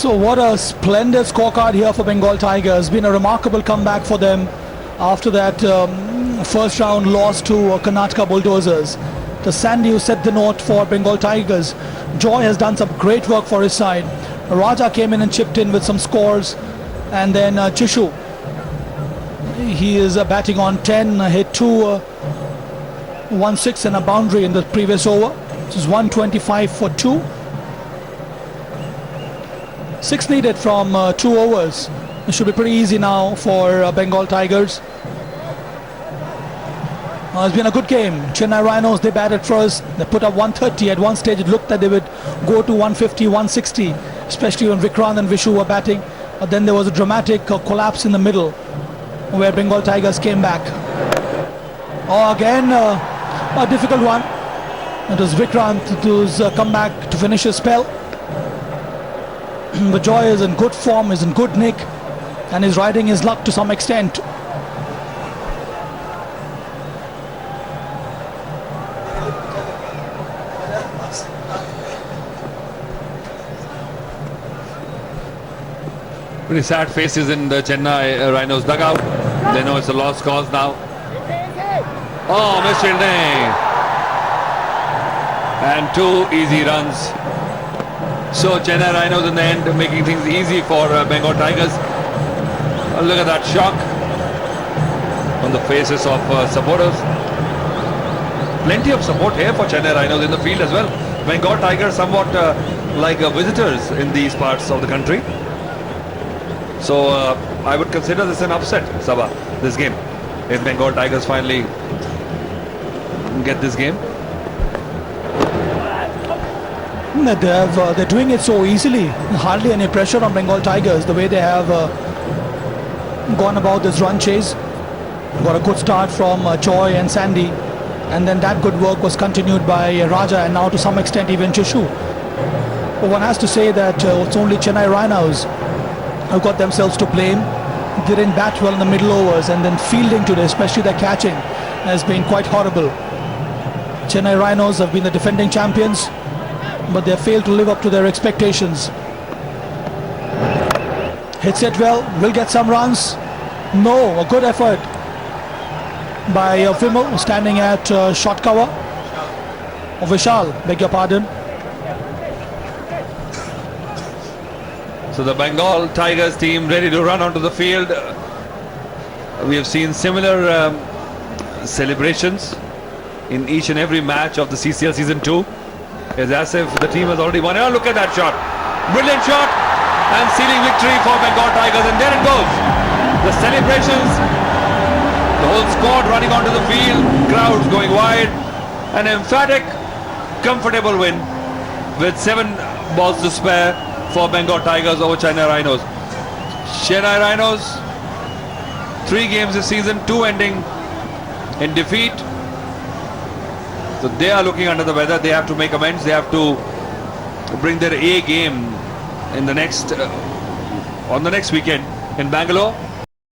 So what a splendid scorecard here for Bengal Tigers. Been a remarkable comeback for them after that first round loss to Karnataka Bulldozers. The Sandy who set the note for Bengal Tigers. Joy has done some great work for his side. Raja came in and chipped in with some scores, and then Chishu, he is batting on 10, hit 1-6 and a boundary in the previous over. This is 125 for 2. 6 needed from 2 overs. It should be pretty easy now for Bengal Tigers. It's been a good game. Chennai Rhinos, they batted first. They put up 130. At one stage it looked that they would go to 150, 160, especially when Vikrant and Vishu were batting. But then there was a dramatic collapse in the middle where Bengal Tigers came back. Oh, again a difficult one. It was Vikrant who's come back to finish his spell. But Joy is in good form, is in good nick, and is riding his luck to some extent. Pretty sad faces in the Chennai Rhinos dugout. They know it's a lost cause now. Oh, misfielding. And 2 easy runs. So Chennai Rhinos in the end making things easy for Bengal Tigers. Look at that shock on the faces of supporters. Plenty of support here for Chennai Rhinos in the field as well. Bengal Tigers somewhat like visitors in these parts of the country. So I would consider this an upset, Sabah, this game, if Bengal Tigers finally get this game. They're doing it so easily. Hardly any pressure on Bengal Tigers, the way they have gone about this run chase. Got a good start from Joy and Sandy, and then that good work was continued by Raja, and now to some extent even Chishu. But one has to say that it's only Chennai Rhinos who got themselves to blame. They didn't bat well in the middle overs, and then fielding today, especially their catching, has been quite horrible. Chennai Rhinos have been the defending champions, but they have failed to live up to their expectations. Hits it well, will get some runs. No, a good effort by Vimal, standing at short cover. Vishal, beg your pardon. So the Bengal Tigers team ready to run onto the field. We have seen similar celebrations in each and every match of the CCL Season 2. It's as if the team has already won. Oh, look at that shot. Brilliant shot. And sealing victory for Bengal Tigers. And there it goes. The celebrations. The whole squad running onto the field. Crowds going wide. An emphatic, comfortable win with 7 balls to spare for Bengal Tigers over Chennai Rhinos. Chennai Rhinos, 3 games this season, 2 ending in defeat. So they are looking under the weather. They have to make amends. They have to bring their A game in the next on the next weekend in Bangalore.